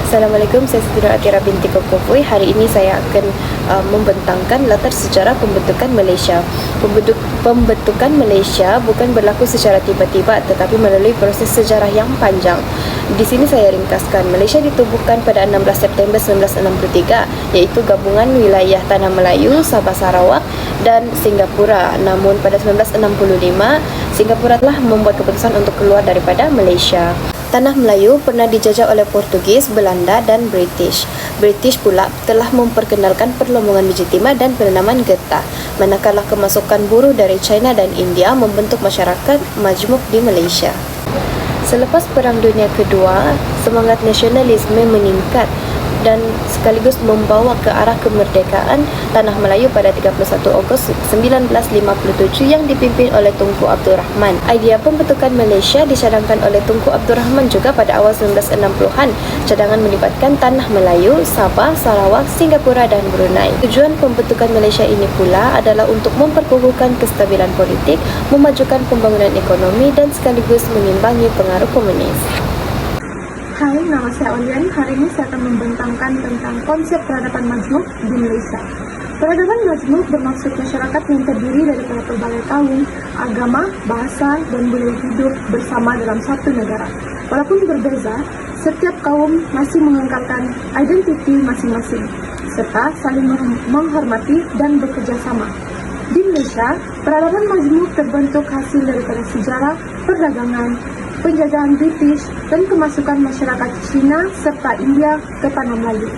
Assalamualaikum, saya Siti Nur Atira binti Kokofui. Hari ini saya akan membentangkan latar sejarah pembentukan Malaysia. Pembentukan Malaysia bukan berlaku secara tiba-tiba tetapi melalui proses sejarah yang panjang. Di sini saya ringkaskan. Malaysia ditubuhkan pada 16 September 1963, iaitu gabungan wilayah Tanah Melayu, Sabah Sarawak dan Singapura. Namun pada 1965, Singapura telah membuat keputusan untuk keluar daripada Malaysia. Tanah Melayu pernah dijajah oleh Portugis, Belanda dan British. British pula telah memperkenalkan perlombongan biji timah dan penanaman getah, manakala kemasukan buruh dari China dan India membentuk masyarakat majmuk di Malaysia. Selepas Perang Dunia Kedua, semangat nasionalisme meningkat dan sekaligus membawa ke arah kemerdekaan Tanah Melayu pada 31 Ogos 1957 yang dipimpin oleh Tunku Abdul Rahman. Idea pembentukan Malaysia dicadangkan oleh Tunku Abdul Rahman juga pada awal 1960-an. Cadangan melibatkan Tanah Melayu, Sabah, Sarawak, Singapura dan Brunei. Tujuan pembentukan Malaysia ini pula adalah untuk memperkukuhkan kestabilan politik, memajukan pembangunan ekonomi dan sekaligus mengimbangi pengaruh komunis. Hai, nama saya Olian. Hari ini saya akan membentangkan tentang konsep peradaban majmuk di Malaysia. Peradaban majmuk bermaksud masyarakat yang terdiri daripada pelbagai kaum, agama, bahasa, dan budaya hidup bersama dalam satu negara. Walaupun berbeza, setiap kaum masih mengekalkan identiti masing-masing, serta saling menghormati dan bekerja sama. Di Malaysia, peradaban majmuk terbentuk hasil daripada sejarah, perdagangan, penjajahan British dan kemasukan masyarakat Cina serta India ke Tanah Melayu.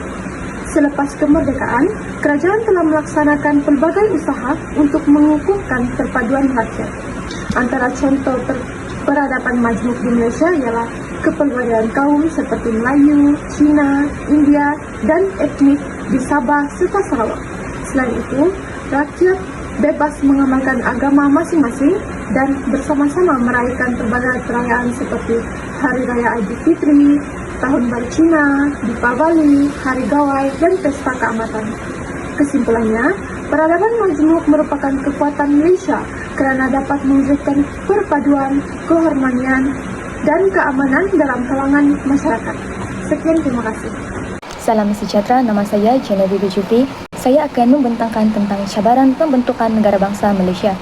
Selepas kemerdekaan, kerajaan telah melaksanakan pelbagai usaha untuk mengukuhkan perpaduan rakyat. Antara contoh peradaban majmuk di Malaysia ialah kepelbagaian kaum seperti Melayu, Cina, India dan etnik di Sabah serta Sarawak. Selain itu, rakyat bebas mengamalkan agama masing-masing dan bersama-sama merayakan pelbagai perayaan seperti Hari Raya Aidilfitri, Tahun Baru Cina, Deepavali, Hari Gawai, dan Pesta Keamatan. Kesimpulannya, peradaban majmuk merupakan kekuatan Malaysia kerana dapat mewujudkan perpaduan, keharmonian, dan keamanan dalam kalangan masyarakat. Sekian, terima kasih. Salam sejahtera, nama saya Genevieve Jufri. Saya akan membentangkan tentang cabaran pembentukan negara bangsa Malaysia.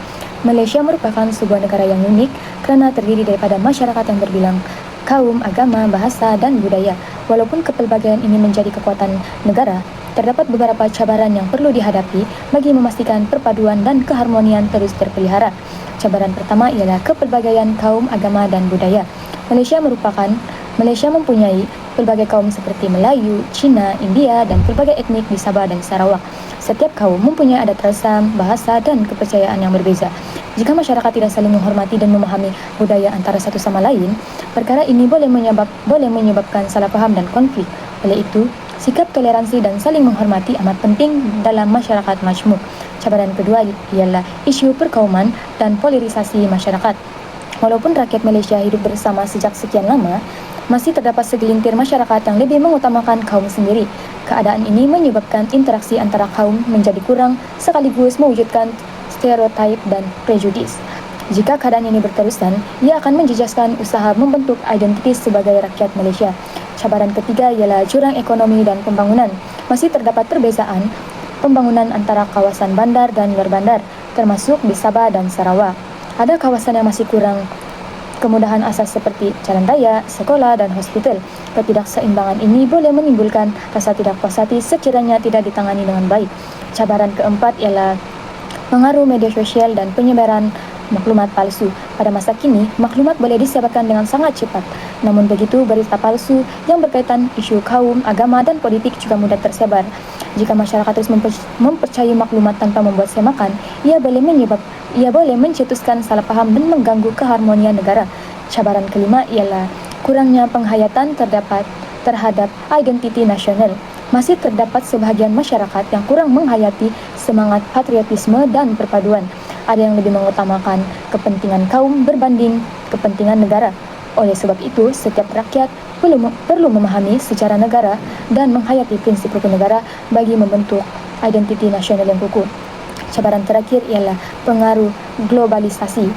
Malaysia merupakan sebuah negara yang unik kerana terdiri daripada masyarakat yang berbilang kaum, agama, bahasa dan budaya. Walaupun kepelbagaian ini menjadi kekuatan negara, terdapat beberapa cabaran yang perlu dihadapi bagi memastikan perpaduan dan keharmonian terus terpelihara. Cabaran pertama ialah kepelbagaian kaum, agama dan budaya. Malaysia mempunyai pelbagai kaum seperti Melayu, Cina, India dan pelbagai etnik di Sabah dan Sarawak. Setiap kaum mempunyai adat rasam, bahasa dan kepercayaan yang berbeza. Jika masyarakat tidak saling menghormati dan memahami budaya antara satu sama lain, perkara ini boleh menyebabkan salah faham dan konflik. Oleh itu, sikap toleransi dan saling menghormati amat penting dalam masyarakat majmuk. Cabaran kedua ialah isu perkauman dan polarisasi masyarakat. Walaupun rakyat Malaysia hidup bersama sejak sekian lama, masih terdapat segelintir masyarakat yang lebih mengutamakan kaum sendiri. Keadaan ini menyebabkan interaksi antara kaum menjadi kurang sekaligus mewujudkan stereotip dan prejudis. Jika keadaan ini berterusan, ia akan menjejaskan usaha membentuk identiti sebagai rakyat Malaysia. Cabaran ketiga ialah jurang ekonomi dan pembangunan. Masih terdapat perbezaan pembangunan antara kawasan bandar dan luar bandar, termasuk di Sabah dan Sarawak. Ada kawasan yang masih kurang kemudahan asas seperti jalan raya, sekolah dan hospital. Ketidakseimbangan ini boleh menimbulkan rasa tidak puas hati sekiranya tidak ditangani dengan baik. Cabaran keempat ialah pengaruh media sosial dan penyebaran maklumat palsu. Pada masa kini, maklumat boleh disebarkan dengan sangat cepat. Namun begitu, berita palsu yang berkaitan isu kaum, agama dan politik juga mudah tersebar. Jika masyarakat terus mempercayai maklumat tanpa membuat semakan, ia boleh mencetuskan salah faham dan mengganggu keharmonian negara. Cabaran kelima ialah kurangnya penghayatan terhadap identiti nasional. Masih terdapat sebahagian masyarakat yang kurang menghayati semangat patriotisme dan perpaduan. Ada yang lebih mengutamakan kepentingan kaum berbanding kepentingan negara. Oleh sebab itu, setiap rakyat perlu memahami sejarah negara dan menghayati prinsip rukun negara bagi membentuk identiti nasional yang kukuh. Cabaran terakhir ialah pengaruh globalisasi.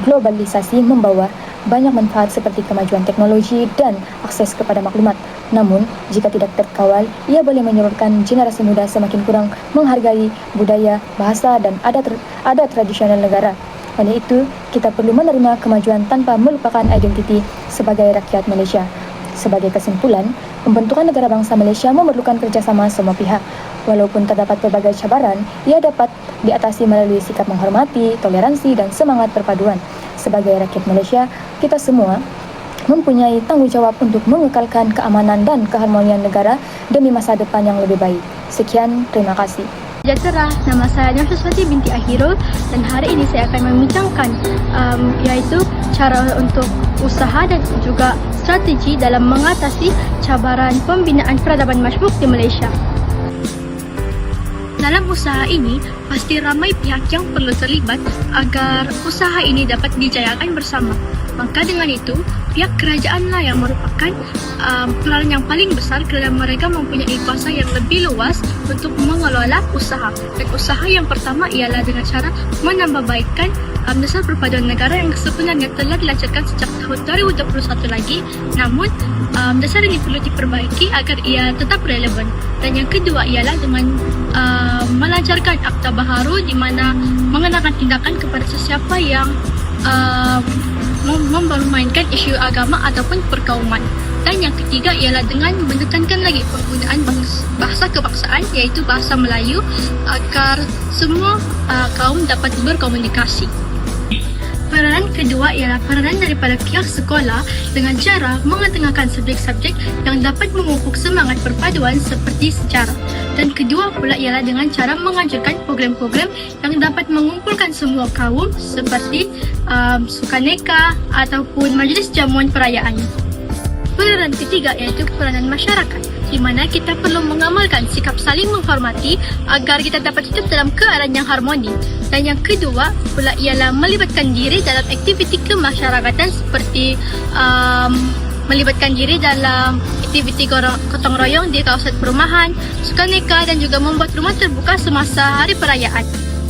Globalisasi membawa banyak manfaat seperti kemajuan teknologi dan akses kepada maklumat. Namun, jika tidak terkawal, ia boleh menyebabkan generasi muda semakin kurang menghargai budaya, bahasa, dan adat tradisional negara. Oleh itu, kita perlu menerima kemajuan tanpa melupakan identiti sebagai rakyat Malaysia. Sebagai kesimpulan, pembentukan negara bangsa Malaysia memerlukan kerjasama semua pihak. Walaupun terdapat pelbagai cabaran, ia dapat diatasi melalui sikap menghormati, toleransi, dan semangat perpaduan. Sebagai rakyat Malaysia, kita semua mempunyai tanggungjawab untuk mengekalkan keamanan dan keharmonian negara demi masa depan yang lebih baik. Sekian, terima kasih. Sejahtera, nama saya Nur Suswati binti Ahirul dan hari ini saya akan membincangkan iaitu cara untuk usaha dan juga strategi dalam mengatasi cabaran pembinaan peradaban majmuk di Malaysia. Dalam usaha ini, pasti ramai pihak yang perlu terlibat agar usaha ini dapat dijayakan bersama. Maka dengan itu, pihak kerajaanlah yang merupakan peranan yang paling besar kerana mereka mempunyai kuasa yang lebih luas untuk mengelola usaha. Dan usaha yang pertama ialah dengan cara menambahbaikkan dasar perpaduan negara yang sebenarnya telah dilancarkan sejak tahun 2021 lagi. Namun, dasar ini perlu diperbaiki agar ia tetap relevan. Dan yang kedua ialah dengan melancarkan Akta Baharu di mana mengenakan tindakan kepada sesiapa yang mempermainkan isu agama ataupun perkauman. Dan yang ketiga ialah dengan menekankan lagi penggunaan bahasa kebangsaan iaitu bahasa Melayu agar semua kaum dapat berkomunikasi. Peranan kedua ialah peranan daripada pihak sekolah dengan cara mengetengahkan subjek-subjek yang dapat memupuk semangat perpaduan seperti sejarah. Dan kedua pula ialah dengan cara menganjurkan program-program yang dapat mengumpulkan semua kaum seperti sukaneka ataupun majlis jamuan perayaan. Peranan ketiga iaitu peranan masyarakat, di mana kita perlu mengamalkan sikap saling menghormati agar kita dapat hidup dalam keadaan yang harmoni. Dan yang kedua pula ialah melibatkan diri dalam aktiviti kemasyarakatan seperti melibatkan diri dalam aktiviti gotong royong di kawasan perumahan, sukaneka dan juga membuat rumah terbuka semasa hari perayaan.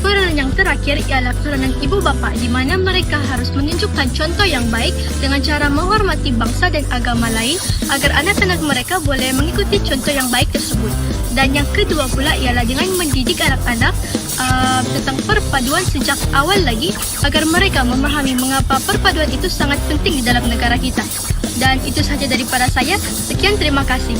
Peranan yang terakhir ialah peranan ibu bapa di mana mereka harus menunjukkan contoh yang baik dengan cara menghormati bangsa dan agama lain agar anak-anak mereka boleh mengikuti contoh yang baik tersebut. Dan yang kedua pula ialah dengan mendidik anak-anak tentang perpaduan sejak awal lagi agar mereka memahami mengapa perpaduan itu sangat penting di dalam negara kita. Dan itu sahaja daripada saya. Sekian, terima kasih.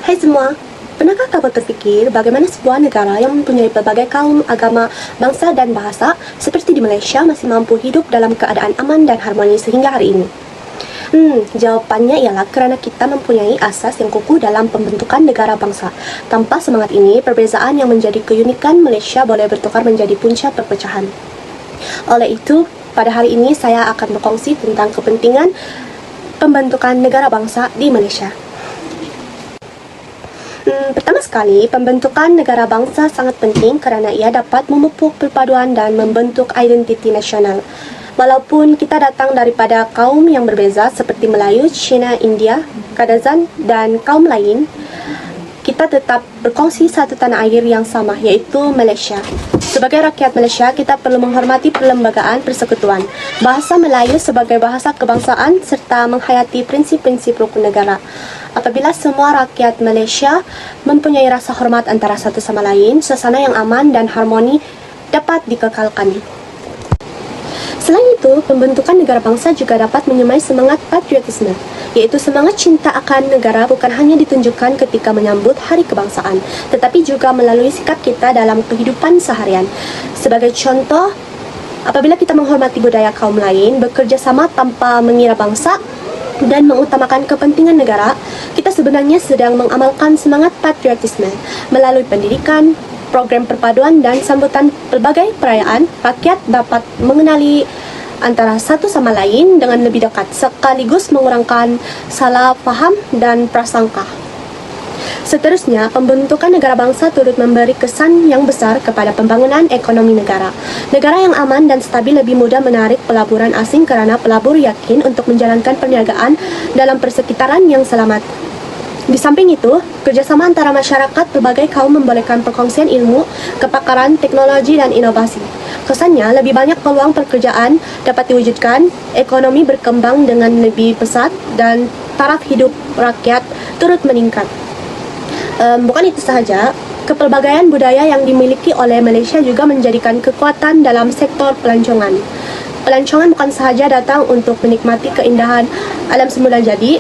Hai semua, pernahkah kamu terfikir bagaimana sebuah negara yang mempunyai pelbagai kaum, agama, bangsa dan bahasa seperti di Malaysia masih mampu hidup dalam keadaan aman dan harmoni sehingga hari ini? Jawapannya ialah kerana kita mempunyai asas yang kukuh dalam pembentukan negara bangsa. Tanpa semangat ini, perbezaan yang menjadi keunikan Malaysia boleh bertukar menjadi punca perpecahan. Oleh itu, pada hari ini saya akan berkongsi tentang kepentingan pembentukan negara bangsa di Malaysia. Pertama sekali, pembentukan negara bangsa sangat penting kerana ia dapat memupuk perpaduan dan membentuk identiti nasional. Walaupun kita datang daripada kaum yang berbeza seperti Melayu, Cina, India, Kadazan dan kaum lain, kita tetap berkongsi satu tanah air yang sama, iaitu Malaysia. Sebagai rakyat Malaysia, kita perlu menghormati perlembagaan persekutuan, bahasa Melayu sebagai bahasa kebangsaan serta menghayati prinsip-prinsip rukun negara. Apabila semua rakyat Malaysia mempunyai rasa hormat antara satu sama lain, suasana yang aman dan harmoni dapat dikekalkan. Selain itu, pembentukan negara bangsa juga dapat menyemai semangat patriotisme, iaitu semangat cinta akan negara bukan hanya ditunjukkan ketika menyambut hari kebangsaan, tetapi juga melalui sikap kita dalam kehidupan seharian. Sebagai contoh, apabila kita menghormati budaya kaum lain, bekerja sama tanpa mengira bangsa, dan mengutamakan kepentingan negara, kita sebenarnya sedang mengamalkan semangat patriotisme. Melalui pendidikan, program perpaduan dan sambutan pelbagai perayaan, rakyat dapat mengenali antara satu sama lain dengan lebih dekat, sekaligus mengurangkan salah faham dan prasangka. Seterusnya, pembentukan negara bangsa turut memberi kesan yang besar kepada pembangunan ekonomi negara. Negara yang aman dan stabil lebih mudah menarik pelaburan asing kerana pelabur yakin untuk menjalankan perniagaan dalam persekitaran yang selamat. Di samping itu, kerjasama antara masyarakat berbagai kaum membolehkan perkongsian ilmu, kepakaran, teknologi, dan inovasi. Kesannya, lebih banyak peluang pekerjaan dapat diwujudkan, ekonomi berkembang dengan lebih pesat, dan taraf hidup rakyat turut meningkat. Bukan itu sahaja, kepelbagaian budaya yang dimiliki oleh Malaysia juga menjadikan kekuatan dalam sektor pelancongan. Pelancongan bukan sahaja datang untuk menikmati keindahan alam semula jadi,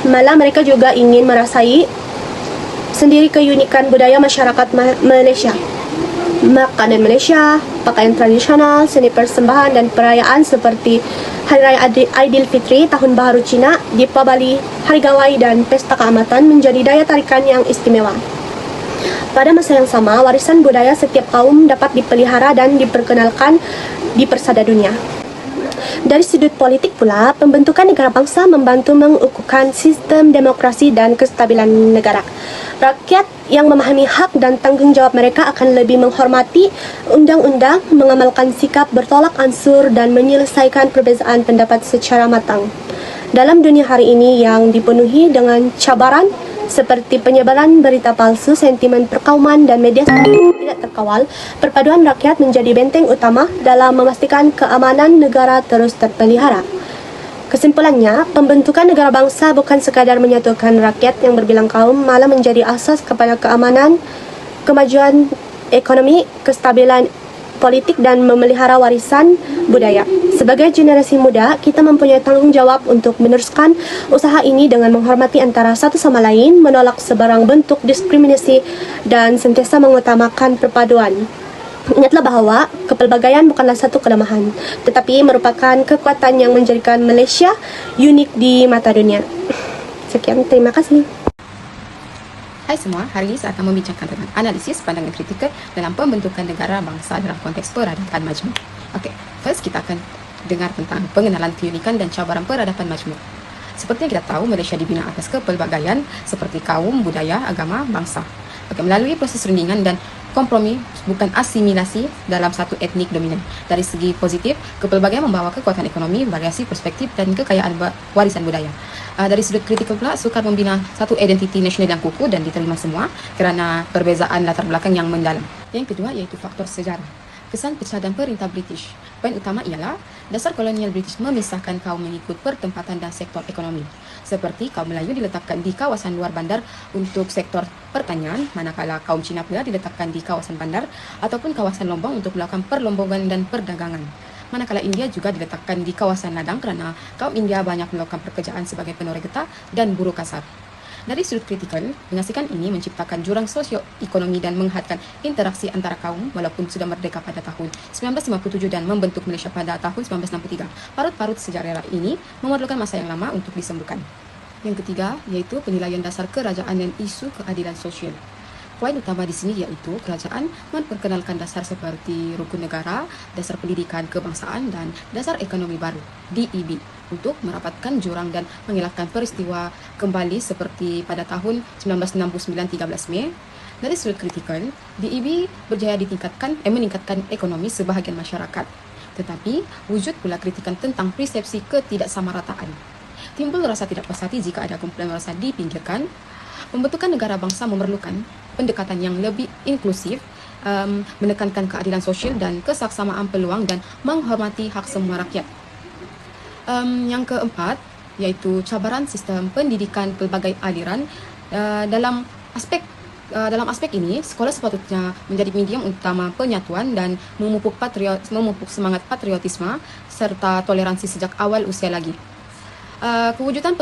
malah mereka juga ingin merasai sendiri keunikan budaya masyarakat Malaysia. Makanan Malaysia, pakaian tradisional, seni persembahan dan perayaan seperti Hari Raya Aidilfitri, Tahun Baharu Cina, Deepavali, Hari Gawai dan Pesta Keamatan menjadi daya tarikan yang istimewa. Pada masa yang sama, warisan budaya setiap kaum dapat dipelihara dan diperkenalkan di persada dunia. Dari sudut politik pula, pembentukan negara bangsa membantu mengukuhkan sistem demokrasi dan kestabilan negara. Rakyat yang memahami hak dan tanggung jawab mereka akan lebih menghormati undang-undang, mengamalkan sikap bertolak ansur dan menyelesaikan perbezaan pendapat secara matang. Dalam dunia hari ini yang dipenuhi dengan cabaran seperti penyebaran berita palsu, sentimen perkauman dan media tidak terkawal, perpaduan rakyat menjadi benteng utama dalam memastikan keamanan negara terus terpelihara. Kesimpulannya, pembentukan negara bangsa bukan sekadar menyatukan rakyat yang berbilang kaum, malah menjadi asas kepada keamanan, kemajuan ekonomi, kestabilan politik dan memelihara warisan budaya. Sebagai generasi muda, kita mempunyai tanggung jawab untuk meneruskan usaha ini dengan menghormati antara satu sama lain, menolak sebarang bentuk diskriminasi dan sentiasa mengutamakan perpaduan. Ingatlah bahawa kepelbagaian bukanlah satu kelemahan, tetapi merupakan kekuatan yang menjadikan Malaysia unik di mata dunia. Sekian, terima kasih. Hai semua, hari ini saya akan membincangkan tentang analisis pandangan kritikal dalam pembentukan negara bangsa dalam konteks peradaban majmuk. Okey, first kita akan dengar tentang pengenalan keunikan dan cabaran peradaban majmuk. Seperti yang kita tahu, Malaysia dibina atas kepelbagaian seperti kaum, budaya, agama, bangsa. Okey, melalui proses rundingan dan kompromi, bukan asimilasi dalam satu etnik dominan. Dari segi positif, kepelbagaian membawa kekuatan ekonomi, variasi perspektif dan kekayaan warisan budaya. Dari sudut kritikal pula, sukar membina satu identiti nasional yang kukuh dan diterima semua kerana perbezaan latar belakang yang mendalam. Yang kedua iaitu faktor sejarah. Kesan pecah dan perintah British. Poin utama ialah dasar kolonial British memisahkan kaum mengikut pertempatan dan sektor ekonomi. Seperti kaum Melayu diletakkan di kawasan luar bandar untuk sektor pertanian, manakala kaum Cina pula diletakkan di kawasan bandar ataupun kawasan Lombong untuk melakukan perlombongan dan perdagangan. Manakala India juga diletakkan di kawasan ladang kerana kaum India banyak melakukan pekerjaan sebagai penoreh getah dan buruh kasar. Dari sudut kritikal, pengasikan ini menciptakan jurang sosio-ekonomi dan menghadkan interaksi antara kaum walaupun sudah merdeka pada tahun 1957 dan membentuk Malaysia pada tahun 1963. Parut-parut sejarah ini memerlukan masa yang lama untuk disembuhkan. Yang ketiga, iaitu penilaian dasar kerajaan dan isu keadilan sosial. Poin utama di sini iaitu kerajaan memperkenalkan dasar seperti rukun negara, dasar pendidikan kebangsaan dan dasar ekonomi baru (DEB) untuk merapatkan jurang dan mengelakkan peristiwa kembali seperti pada tahun 1969 13 Mei. Dari sudut kritikal, DEB berjaya meningkatkan ekonomi sebahagian masyarakat. Tetapi wujud pula kritikan tentang persepsi ketidaksamarataan. Timbul rasa tidak puas hati jika ada kumpulan merasa dipinggirkan. Pembentukan negara bangsa memerlukan pendekatan yang lebih inklusif, menekankan keadilan sosial dan kesaksamaan peluang dan menghormati hak semua rakyat. Yang keempat, iaitu cabaran sistem pendidikan pelbagai aliran. Dalam aspek ini, sekolah sepatutnya menjadi medium utama penyatuan dan memupuk semangat patriotisme serta toleransi sejak awal usia lagi. Kewujudan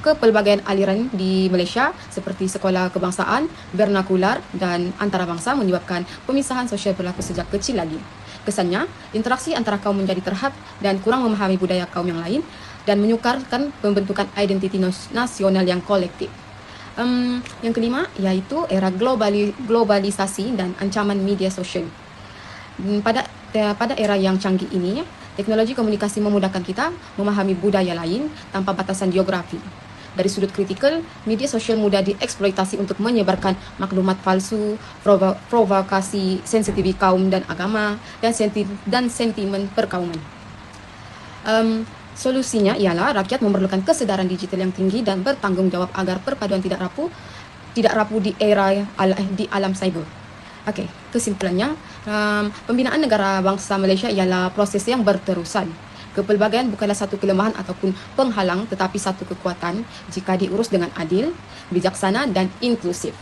kepelbagaian aliran di Malaysia seperti sekolah kebangsaan, vernakular dan antarabangsa menyebabkan pemisahan sosial berlaku sejak kecil lagi. Kesannya, interaksi antara kaum menjadi terhad dan kurang memahami budaya kaum yang lain dan menyukarkan pembentukan identiti nasional yang kolektif. Yang kelima, iaitu era globalisasi dan ancaman media sosial. Pada era yang canggih ini, teknologi komunikasi memudahkan kita memahami budaya lain tanpa batasan geografi. Dari sudut kritikal, media sosial mudah dieksploitasi untuk menyebarkan maklumat palsu, provokasi sensitif kaum dan agama, dan sentimen perkauman. Solusinya ialah rakyat memerlukan kesedaran digital yang tinggi dan bertanggungjawab agar perpaduan tidak rapuh di di alam cyber. Okey, kesimpulannya, pembinaan negara bangsa Malaysia ialah proses yang berterusan. Kepelbagaian bukanlah satu kelemahan ataupun penghalang, tetapi satu kekuatan jika diurus dengan adil, bijaksana dan inklusif.